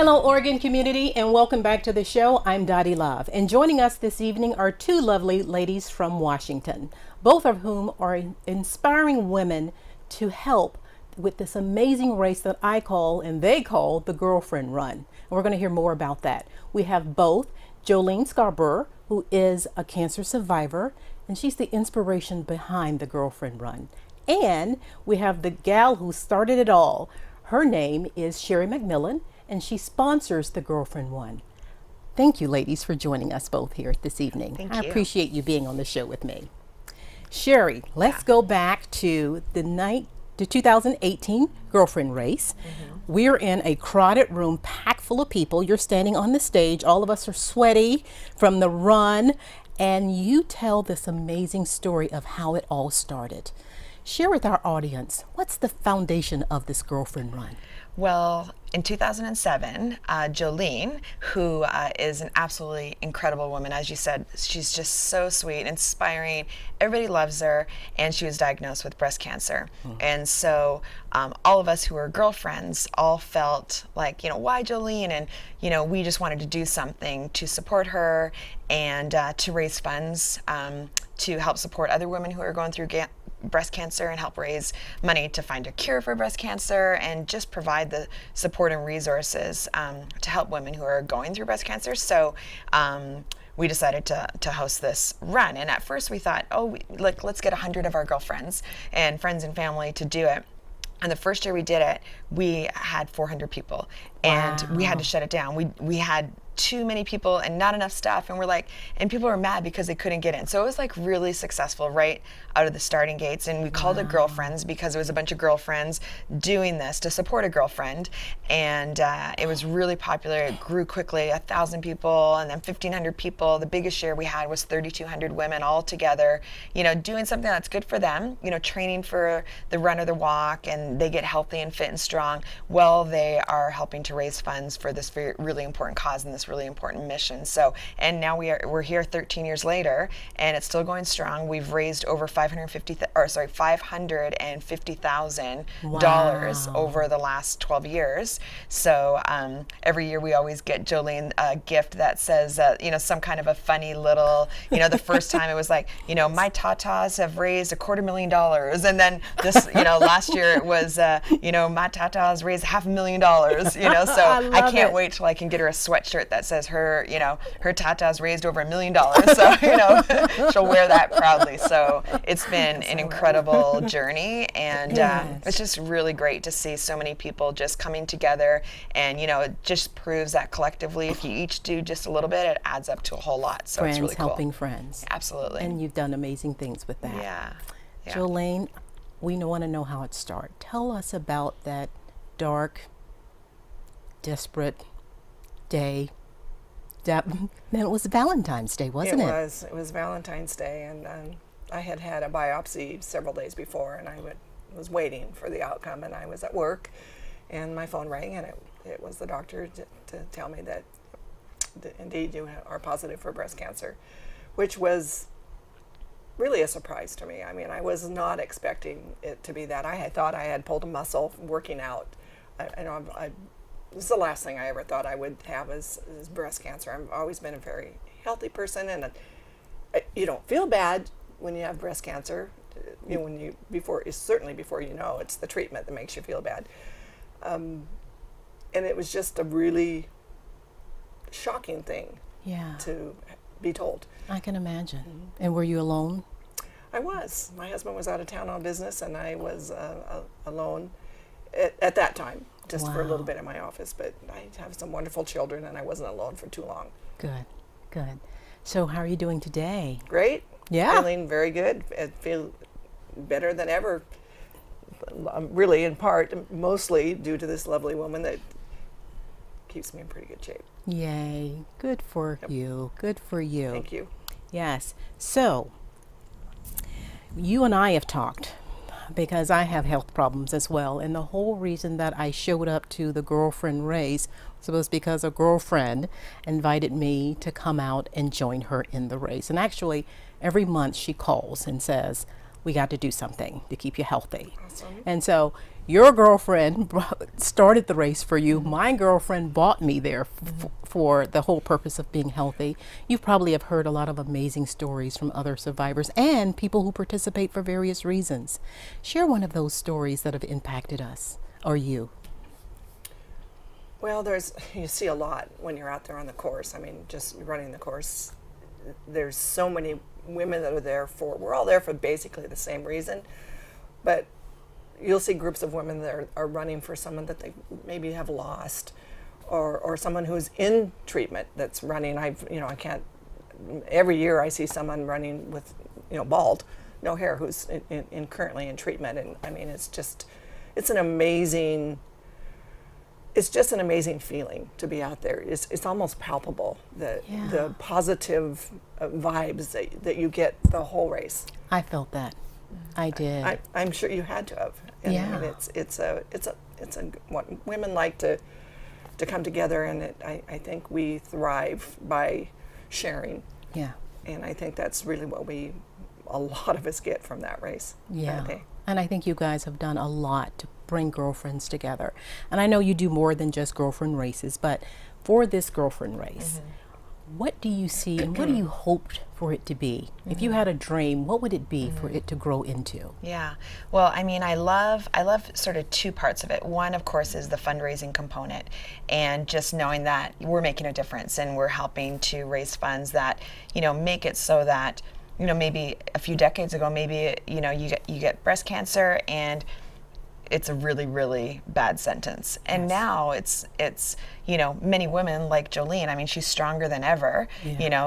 Hello, Oregon community, and welcome back to the show. I'm Dottie Love, and joining us this evening are two lovely ladies from Washington, both of whom are inspiring women to help with this amazing race that I call, and they call, the Girlfriend Run. And we're going to hear more about that. We have both Joleen Skarberg, who is a cancer survivor, and she's the inspiration behind the Girlfriend Run. And we have the gal who started it all. Her name is Sherri McMillan, and she sponsors the Girlfriend Run. Thank you, ladies, for joining us both here this evening. Thank I you. appreciate you being on the show with me. Sherri, let's go back to the 2018 Girlfriend Race. We're in a crowded room packed full of people. You're standing on the stage. All of us are sweaty from the run, and you tell this amazing story of how it all started. Share with our audience, what's the foundation of this Girlfriend Run? Well, in 2007, Joleen, who is an absolutely incredible woman, as you said, she's just so sweet, inspiring, everybody loves her, and she was diagnosed with breast cancer. And so all of us who were girlfriends all felt like, why Joleen? And, we just wanted to do something to support her and to raise funds to help support other women who are going through breast cancer and help raise money to find a cure for breast cancer and just provide the support and resources to help women who are going through breast cancer. So we decided to host this run. And at first we thought, let's get 100 of our girlfriends and friends and family to do it. And the first year we did it, we had 400 people, and we had to shut it down. We had too many people and not enough stuff, and people were mad because they couldn't get in. So it was like really successful right out of the starting gates, and we called it Girlfriends because it was a bunch of girlfriends doing this to support a girlfriend, and it was really popular. It grew quickly, 1,000 people, and then 1,500 people. The biggest share we had was 3,200 women all together, doing something that's good for them, training for the run or the walk, and they get healthy and fit and strong while they are helping to raise funds for this really important cause and this really important mission. So, and now we're here 13 years later, and it's still going strong. We've raised over $550,000 over the last 12 years. So every year we always get Joleen a gift that says, some kind of a funny little, the first time it was like, my tatas have raised $250,000, and then this, last year it was, my tatas raised $500,000. So I can't wait till I can get her a sweatshirt that says her tatas raised over $1 million. So, she'll wear that proudly. So it's been an incredible journey, and it's just really great to see so many people just coming together, and it just proves that collectively, if you each do just a little bit, it adds up to a whole lot. So Friends it's really cool. helping friends. Absolutely. And you've done amazing things with that. Yeah. Joleen, we want to know how it started. Tell us about that dark, desperate day. It was Valentine's Day, wasn't it? It was Valentine's Day, and I had had a biopsy several days before, and I was waiting for the outcome, and I was at work, and my phone rang, and it was the doctor to tell me that indeed you are positive for breast cancer, which was really a surprise to me. I mean, I was not expecting it to be that. I had thought I had pulled a muscle working out. This is the last thing I ever thought I would have is breast cancer. I've always been a very healthy person, and you don't feel bad when you have breast cancer. Certainly before you know, it's the treatment that makes you feel bad. And it was just a really shocking thing to be told. I can imagine. And were you alone? I was. My husband was out of town on business, and I was alone at that time. Just for a little bit in my office, but I have some wonderful children, and I wasn't alone for too long. Good. So how are you doing today? Great. Yeah. Feeling very good. I feel better than ever. Really, in part, mostly due to this lovely woman that keeps me in pretty good shape. Yay. Good for you. Good for you. Thank you. Yes. So, you and I have talked, because I have health problems as well, and the whole reason that I showed up to the Girlfriend Race was because a girlfriend invited me to come out and join her in the race. And actually every month she calls and says, we got to do something to keep you healthy. Awesome. And so your girlfriend started the race for you. My girlfriend bought me there for the whole purpose of being healthy. You probably have heard a lot of amazing stories from other survivors and people who participate for various reasons. Share one of those stories that have impacted us or you. Well, you see a lot when you're out there on the course. I mean, just running the course, there's so many women that are there we're all there for basically the same reason, but you'll see groups of women that are running for someone that they maybe have lost, or someone who's in treatment that's running. I can't, every year I see someone running with, bald, no hair, who's currently in treatment. And I mean, it's just an amazing feeling to be out there. It's almost palpable, the positive vibes that you get the whole race. I felt that. I did. I'm sure you had to have. And I mean, it's what women like to come together, and I think we thrive by sharing. Yeah. And I think that's really what a lot of us get from that race. Yeah. And I think you guys have done a lot to bring girlfriends together. And I know you do more than just girlfriend races, but for this girlfriend race, what do you see and what do you hoped for it to be? If you had a dream, what would it be for it to grow into? Yeah. Well, I mean, I love sort of two parts of it. One, of course, is the fundraising component, and just knowing that we're making a difference and we're helping to raise funds that, make it so that, maybe a few decades ago, maybe, you get breast cancer and it's a really, really bad sentence. And now it's many women like Joleen, I mean, she's stronger than ever,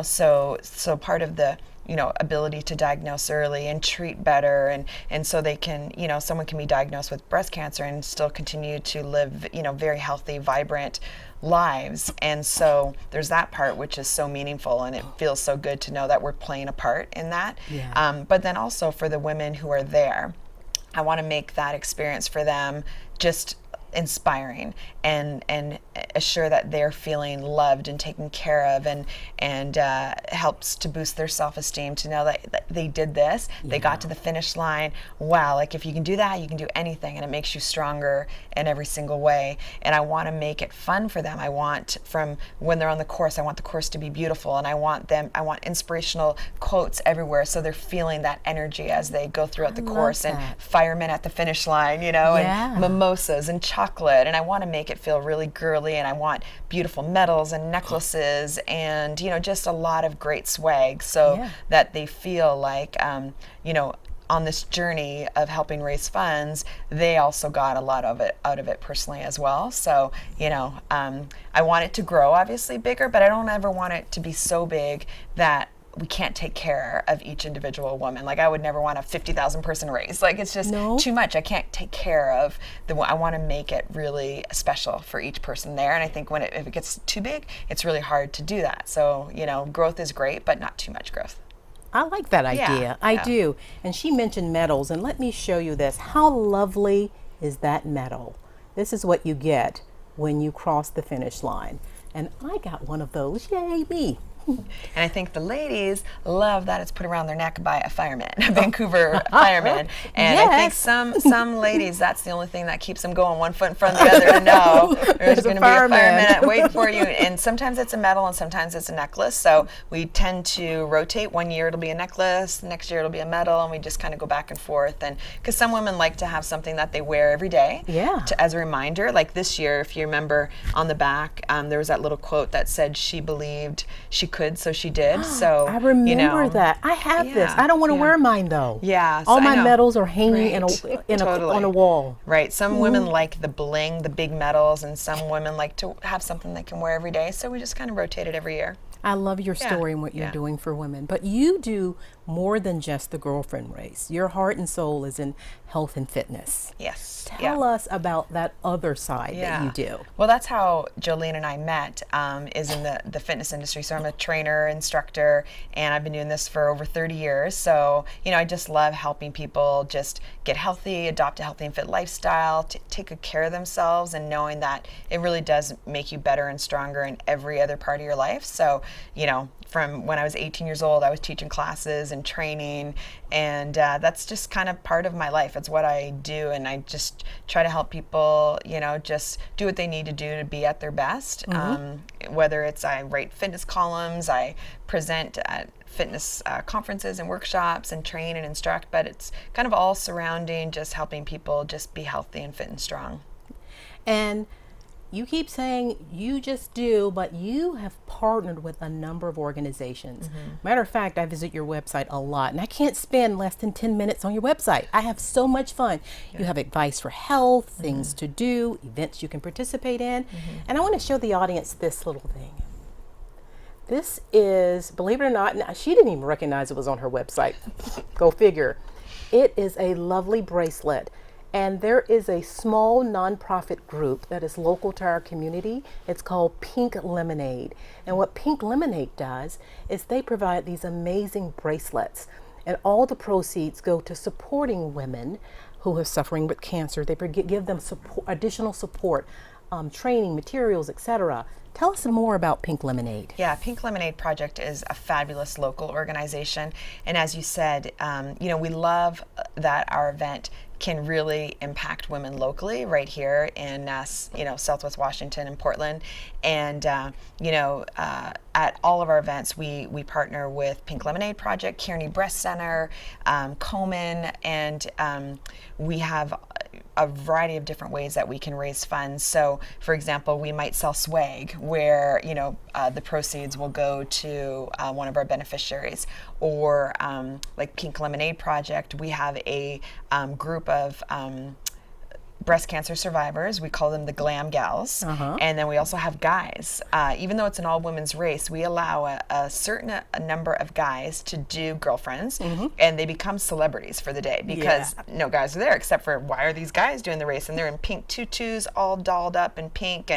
so part of the, ability to diagnose early and treat better, and so they can, someone can be diagnosed with breast cancer and still continue to live, very healthy, vibrant lives. And so there's that part, which is so meaningful, and it feels so good to know that we're playing a part in that. But then also for the women who are there, I want to make that experience for them just inspiring and assure that they're feeling loved and taken care of, and helps to boost their self-esteem to know that they did this, they got to the finish line. Wow, like if you can do that, you can do anything, and it makes you stronger in every single way. And I want to make it fun for them. I want, from when they're on the course, I want the course to be beautiful, and I want inspirational quotes everywhere, so they're feeling that energy as they go throughout the course, and firemen at the finish line, and mimosas and chocolate. And I want to make it feel really girly, and I want beautiful medals and necklaces and just a lot of great swag, so that they feel like on this journey of helping raise funds, they also got a lot of it out of it personally as well. So I want it to grow obviously bigger, but I don't ever want it to be so big that we can't take care of each individual woman. Like, I would never want a 50,000 person race. Like, it's just too much. I can't take care of I want to make it really special for each person there. And I think if it gets too big, it's really hard to do that. So, growth is great, but not too much growth. I like that idea. I do. And she mentioned medals, and let me show you this. How lovely is that medal? This is what you get when you cross the finish line. And I got one of those. Yay, me. And I think the ladies love that it's put around their neck by a fireman, a Vancouver fireman. And I think some ladies, that's the only thing that keeps them going one foot in front of the other. No, there's going to be a fireman waiting for you. And sometimes it's a medal and sometimes it's a necklace. So we tend to rotate. One year it'll be a necklace, next year it'll be a medal, and we just kind of go back and forth. And because some women like to have something that they wear every day as a reminder. Like this year, if you remember, on the back, there was that little quote that said she believed she could, so she did. So I remember that. I have this. I don't want to wear mine though. Yeah. All my medals are hanging on a wall. Right. Some women like the bling, the big medals, and some women like to have something they can wear every day. So we just kind of rotate it every year. I love your story and what you're doing for women, but you do more than just the girlfriend race. Your heart and soul is in health and fitness. Yes. Tell us about that other side that you do. Well, that's how Joleen and I met, is in the fitness industry. So I'm a trainer, instructor, and I've been doing this for over 30 years. So, I just love helping people just get healthy, adopt a healthy and fit lifestyle, take good care of themselves, and knowing that it really does make you better and stronger in every other part of your life. So from when I was 18 years old, I was teaching classes and training, and that's just kind of part of my life. It's what I do, and I just try to help people, just do what they need to do to be at their best. Whether it's I write fitness columns, I present at fitness conferences and workshops and train and instruct, but it's kind of all surrounding just helping people just be healthy and fit and strong. And you keep saying you just do, but you have partnered with a number of organizations. Matter of fact, I visit your website a lot, and I can't spend less than 10 minutes on your website. I have so much fun. You have advice for health, things to do, events you can participate in. And I want to show the audience this little thing. This is, believe it or not, she didn't even recognize it was on her website. Go figure. It is a lovely bracelet. And there is a small nonprofit group that is local to our community. It's called Pink Lemonade. And what Pink Lemonade does is they provide these amazing bracelets. And all the proceeds go to supporting women who are suffering with cancer. They give them additional support, training, materials, etc. Tell us some more about Pink Lemonade. Yeah, Pink Lemonade Project is a fabulous local organization. And as you said, we love that our event can really impact women locally right here in Southwest Washington and Portland. And at all of our events, we partner with Pink Lemonade Project, Kearney Breast Center, Komen, and we have a variety of different ways that we can raise funds. So, for example, we might sell swag where the proceeds will go to one of our beneficiaries, or like Pink Lemonade Project, we have a group of breast cancer survivors. We call them the Glam Gals. And then we also have guys. Even though it's an all-women's race, we allow a certain number of guys to do girlfriends, and they become celebrities for the day because no guys are there except for, why are these guys doing the race? And they're in pink tutus, all dolled up in pink.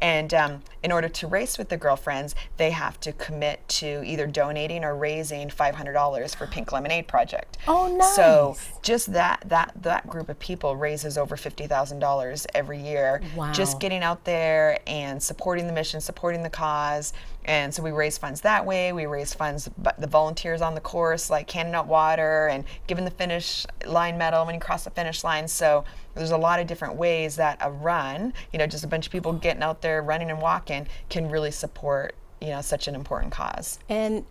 And in order to race with the girlfriends, they have to commit to either donating or raising $500 for Pink Lemonade Project. Oh, nice. So just that group of people raises over $50,000 every year. Wow. Just getting out there and supporting the mission, supporting the cause. And so we raise funds that way. We raise funds, but the volunteers on the course, like handing out water and giving the finish line medal when you cross the finish line. So there's a lot of different ways that a run, just a bunch of people getting out there running and walking, can really support, such an important cause. And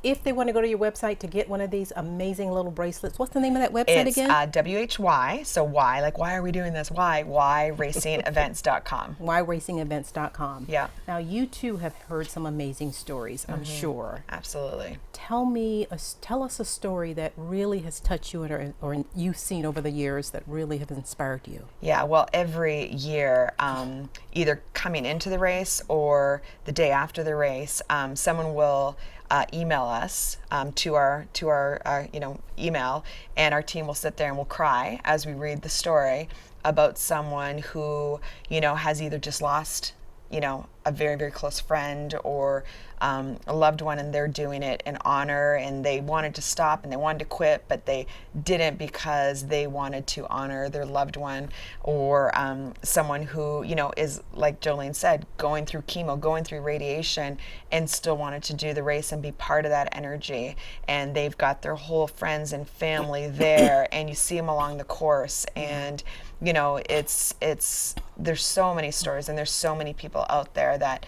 if they want to go to your website to get one of these amazing little bracelets, what's the name of that website again? It's WHY, so why, like why are we doing this? Why racingevents.com. Whyracingevents.com. Yeah. Now you too have heard some amazing stories, I'm sure. Absolutely. Tell us a story that really has touched you or you've seen over the years that really have inspired you. Yeah, well, every year, either coming into the race or the day after the race, someone will email us to our email, and our team will sit there and we'll cry as we read the story about someone who has either just lost a very, very close friend or a loved one, and they're doing it in honor, and they wanted to stop and they wanted to quit, but they didn't because they wanted to honor their loved one, or someone who is, like Joleen said, going through chemo, going through radiation, and still wanted to do the race and be part of that energy, and they've got their whole friends and family there, and you see them along the course, and there's so many stories, and there's so many people out there that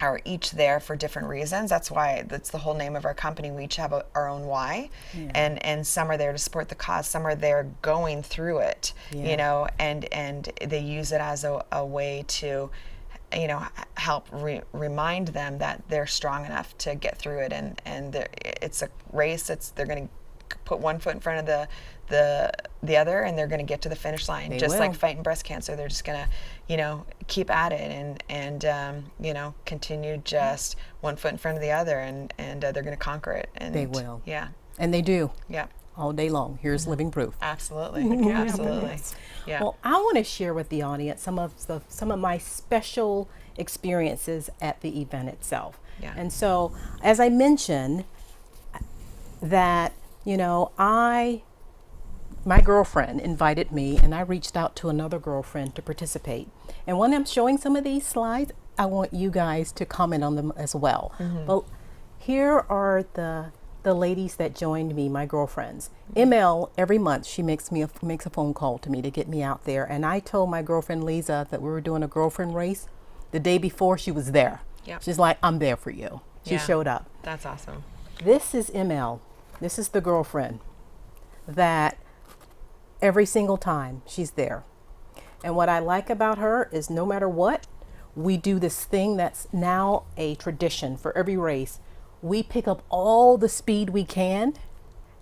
are each there for different reasons. That's the whole name of our company. We each have our own why, and some are there to support the cause, some are there going through it, and they use it as a way to help remind them that they're strong enough to get through it, and it's a race. They're going to put one foot in front of the other, and they're going to get to the finish line. Like fighting breast cancer, they're just going to keep at it and continue just one foot in front of the other, and they're going to conquer it. And they will. Yeah. And they do. Yeah. All day long. Here's living proof. Absolutely. Yeah, absolutely. Yeah. Well, I want to share with the audience some of my special experiences at the event itself. Yeah. And so, as I mentioned, that I my girlfriend invited me, and I reached out to another girlfriend to participate. And when I'm showing some of these slides, I want you guys to comment on them as well. But here are the ladies that joined me, my girlfriends. ML, every month she makes a phone call to me to get me out there. And I told my girlfriend Lisa that we were doing a girlfriend race. The day before, she was there. Yep. She's like, I'm there for you. She Yeah. showed up. That's awesome. This is ML. This is the girlfriend that every single time she's there. And what I like about her is no matter what, we do this thing that's now a tradition for every race. We pick up all the speed we can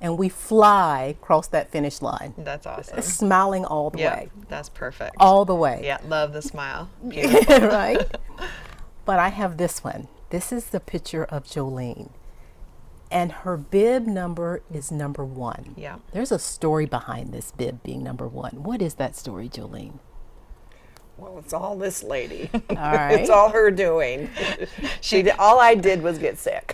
and we fly across that finish line. That's awesome. Smiling all the Yeah, way. that's perfect. All the way. Yeah, love the smile. Beautiful. Right? But I have this one. This is the picture of Joleen. And her bib number is number 1. Yeah. There's a story behind this bib being number 1. What is that story, Joleen? Well, it's all this lady. All right. It's all her doing. All I did was get sick.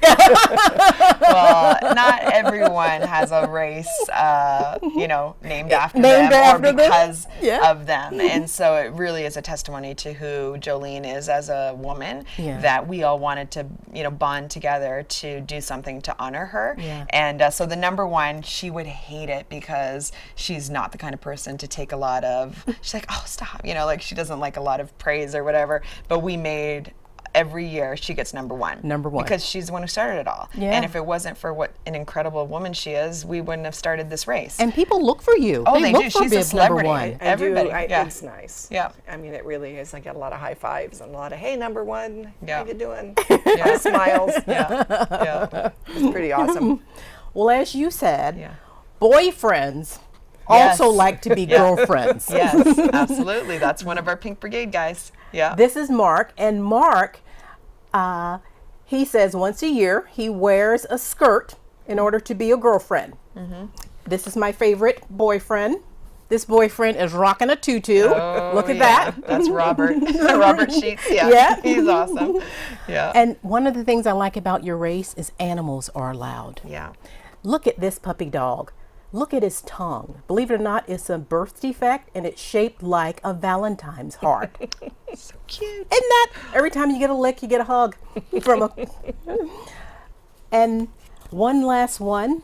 Well, not everyone has a race, named after Named them after or them? because Yeah. of them. And so it really is a testimony to who Joleen is as a woman, Yeah. that we all wanted to, bond together to do something to honor her. Yeah. And so the number 1, she would hate it because she's not the kind of person to take a lot of, she's like, oh, stop, she doesn't like a lot of praise or whatever. But we made every year she gets number 1. Number 1. Because she's the one who started it all. Yeah. And if it wasn't for what an incredible woman she is, we wouldn't have started this race. And people look for you. Oh, they look do. for She's a bib celebrity. number 1. Everybody, yeah. It's nice. Yeah. I mean, it really is. I get a lot of high fives and a lot of, hey, number 1, Yeah. how you doing? Yeah. Smiles. Yeah. Yeah. It's pretty awesome. Well, as you said, Yeah. boyfriends Yes. also like to be girlfriends. Yes, absolutely. That's one of our Pink Brigade guys. Yeah. This is Mark, and Mark, he says once a year he wears a skirt in order to be a girlfriend. This is my favorite boyfriend. This boyfriend is rocking a tutu. Oh, Look at yeah. that. That's Robert. Robert Sheets. Yeah. Yeah. He's awesome. Yeah. And one of the things I like about your race is animals are allowed. Yeah. Look at this puppy dog. Look at his tongue. Believe it or not, it's a birth defect and it's shaped like a Valentine's heart. So cute. Isn't that? Every time you get a lick, you get a hug from a. And one last one.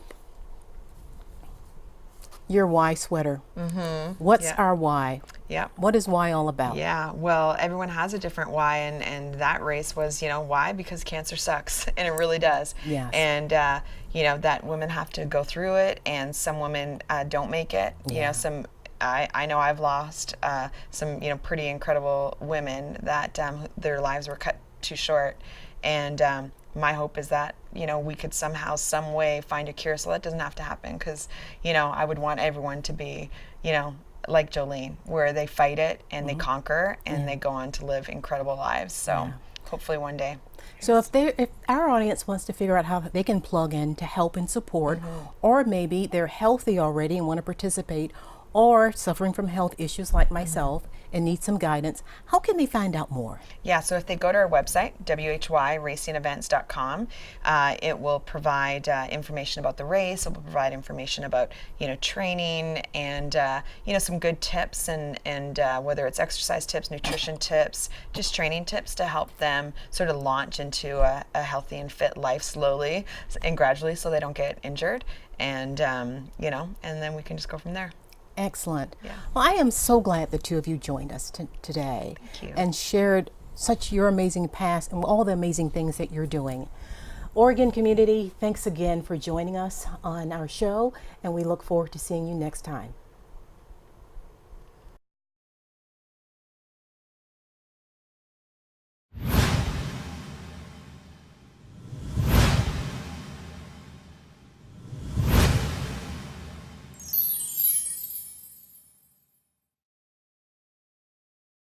Your why sweater. What's Yeah. our why? Yeah. What is why all about? Yeah, well, everyone has a different why, and that race was, why? Because cancer sucks, and it really does. Yes. And, that women have to go through it, and some women don't make it. Yeah. I know I've lost some, pretty incredible women that their lives were cut too short. And my hope is that, we could somehow, some way find a cure so that doesn't have to happen. Because, I would want everyone to be, like Joleen, where they fight it and they conquer and they go on to live incredible lives. So hopefully one day. So if our audience wants to figure out how they can plug in to help and support, or maybe they're healthy already and want to participate, or suffering from health issues like myself and need some guidance, how can they find out more? Yeah, so if they go to our website, whyracingevents.com, it will provide information about the race. It will provide information about, training and, some good tips and whether it's exercise tips, nutrition tips, just training tips to help them sort of launch into a healthy and fit life slowly and gradually so they don't get injured. And, and then we can just go from there. Excellent. Yeah. Well, I am so glad the two of you joined us today Thank you. and shared such your amazing past and all the amazing things that you're doing. Oregon community, thanks again for joining us on our show, and we look forward to seeing you next time.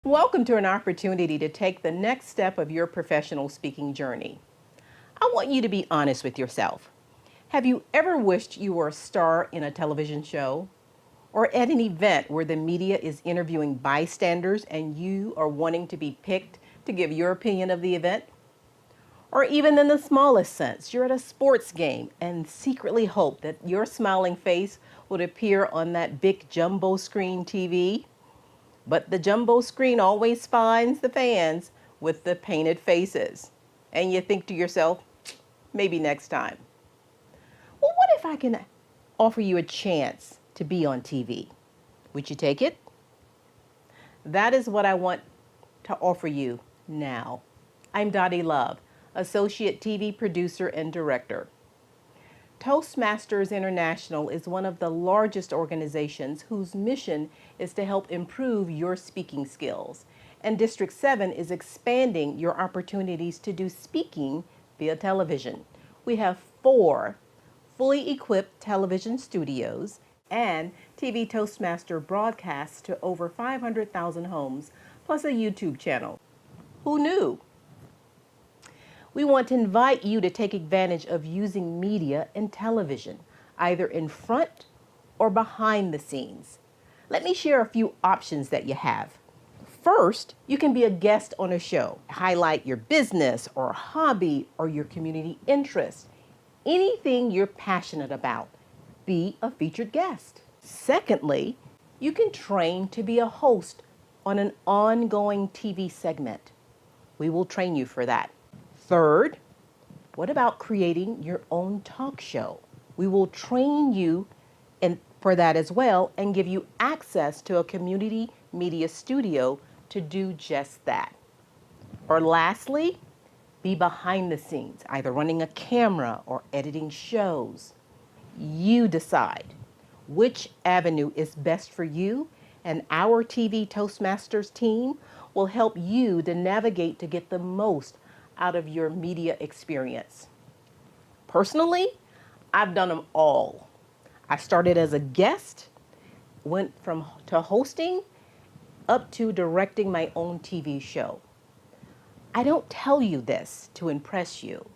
Welcome to an opportunity to take the next step of your professional speaking journey. I want you to be honest with yourself. Have you ever wished you were a star in a television show or at an event where the media is interviewing bystanders and you are wanting to be picked to give your opinion of the event? Or even in the smallest sense, you're at a sports game and secretly hope that your smiling face would appear on that big jumbo screen TV. But the jumbo screen always finds the fans with the painted faces. And you think to yourself, maybe next time. Well, what if I can offer you a chance to be on TV? Would you take it? That is what I want to offer you now. I'm Dottie Love, Associate TV Producer and Director. Toastmasters International is one of the largest organizations whose mission is to help improve your speaking skills. And District 7 is expanding your opportunities to do speaking via television. We have 4 fully equipped television studios and TV Toastmaster broadcasts to over 500,000 homes, plus a YouTube channel. Who knew? We want to invite you to take advantage of using media and television, either in front or behind the scenes. Let me share a few options that you have. First, you can be a guest on a show. Highlight your business or hobby or your community interest. Anything you're passionate about. Be a featured guest. Secondly, you can train to be a host on an ongoing TV segment. We will train you for that. Third, what about creating your own talk show? We will train you for that as well and give you access to a community media studio to do just that. Or lastly, be behind the scenes, either running a camera or editing shows. You decide which avenue is best for you, and our TV Toastmasters team will help you to navigate to get the most out of your media experience. Personally, I've done them all. I started as a guest, went to hosting, up to directing my own TV show. I don't tell you this to impress you.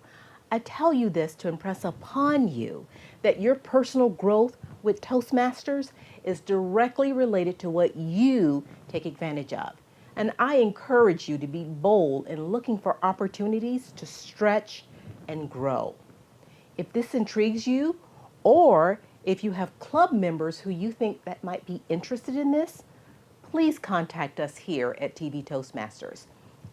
I tell you this to impress upon you that your personal growth with Toastmasters is directly related to what you take advantage of. And I encourage you to be bold in looking for opportunities to stretch and grow. If this intrigues you, or if you have club members who you think that might be interested in this, please contact us here at TV Toastmasters.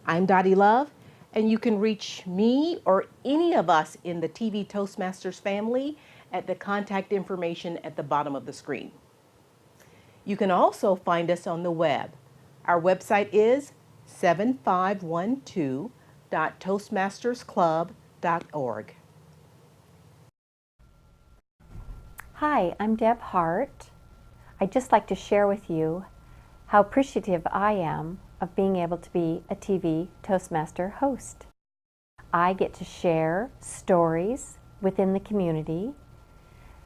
I'm Dottie Love, and you can reach me or any of us in the TV Toastmasters family at the contact information at the bottom of the screen. You can also find us on the web. Our website is 7512.toastmastersclub.org. Hi, I'm Deb Hart. I'd just like to share with you how appreciative I am of being able to be a TV Toastmaster host. I get to share stories within the community,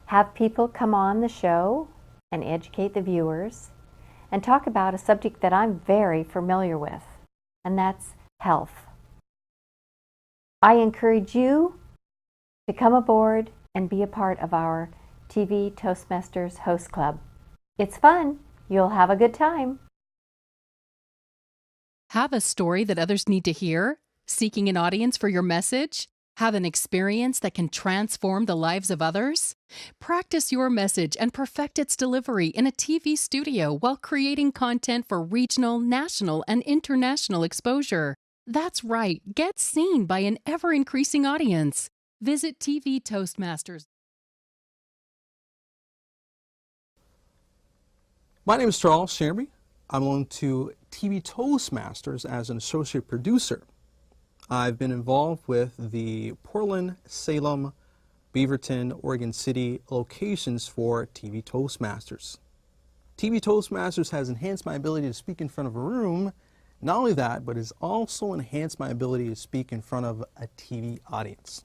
have people come on the show and educate the viewers, and talk about a subject that I'm very familiar with, and that's health. I encourage you to come aboard and be a part of our TV Toastmasters Host Club. It's fun. You'll have a good time. Have a story that others need to hear? Seeking an audience for your message? Have an experience that can transform the lives of others? Practice your message and perfect its delivery in a TV studio while creating content for regional, national, and international exposure. That's right, get seen by an ever-increasing audience. Visit TV Toastmasters. My name is Charles Sherri. I'm on to TV Toastmasters as an associate producer. I've been involved with the Portland, Salem, Beaverton, Oregon City locations for TV Toastmasters. TV Toastmasters has enhanced my ability to speak in front of a room. Not only that, but it's also enhanced my ability to speak in front of a TV audience.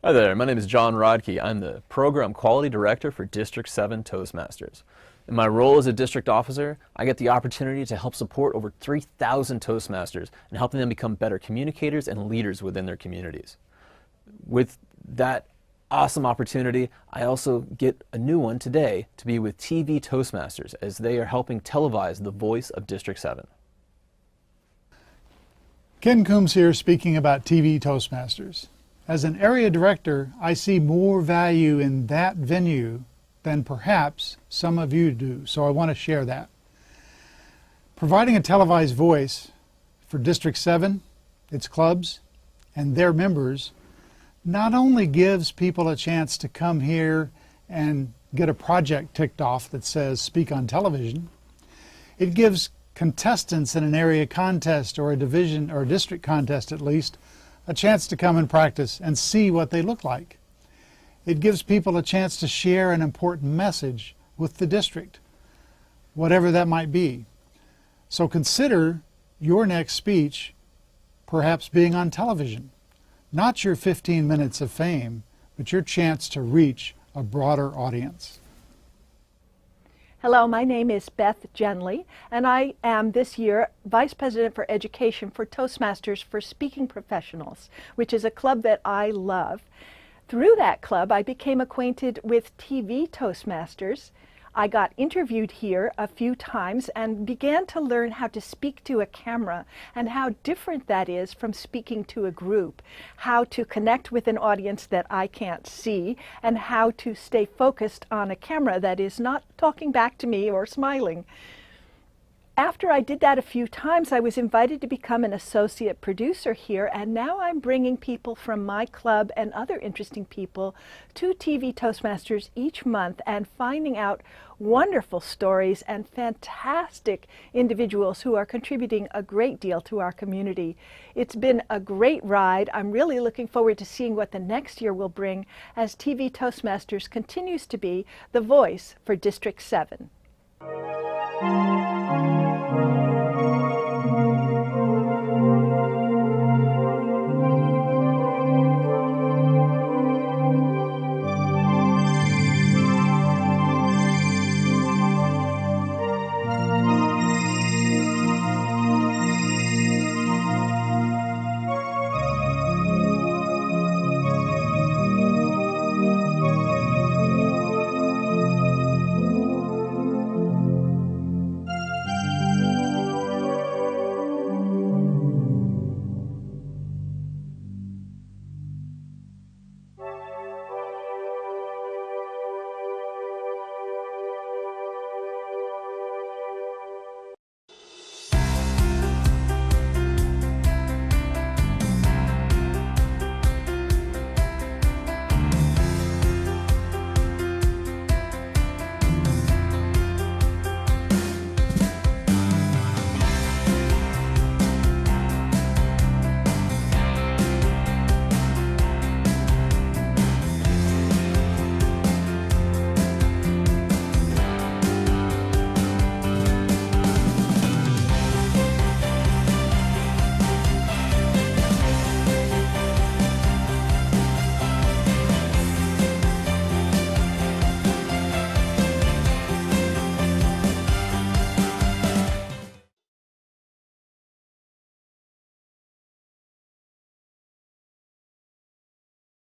Hi there, my name is John Rodkey. I'm the Program Quality Director for District 7 Toastmasters. In my role as a district officer, I get the opportunity to help support over 3,000 Toastmasters and helping them become better communicators and leaders within their communities. With that awesome opportunity. I also get a new one today to be with TV Toastmasters as they are helping televise the voice of District 7. Ken Coombs here speaking about TV Toastmasters. As an area director, I see more value in that venue than perhaps some of you do, so I want to share that. Providing a televised voice for District 7, its clubs, and their members not only gives people a chance to come here and get a project ticked off that says speak on television, it gives contestants in an area contest or a division or a district contest at least a chance to come and practice and see what they look like. It gives people a chance to share an important message with the district, whatever that might be. So consider your next speech perhaps being on television. Not your 15 minutes of fame, but your chance to reach a broader audience. Hello, my name is Beth Genley, and I am this year Vice President for Education for Toastmasters for Speaking Professionals, which is a club that I love. Through that club, I became acquainted with TV Toastmasters. I got interviewed here a few times and began to learn how to speak to a camera and how different that is from speaking to a group, how to connect with an audience that I can't see, and how to stay focused on a camera that is not talking back to me or smiling. After I did that a few times, I was invited to become an associate producer here, and now I'm bringing people from my club and other interesting people to TV Toastmasters each month and finding out wonderful stories and fantastic individuals who are contributing a great deal to our community. It's been a great ride. I'm really looking forward to seeing what the next year will bring as TV Toastmasters continues to be the voice for District 7.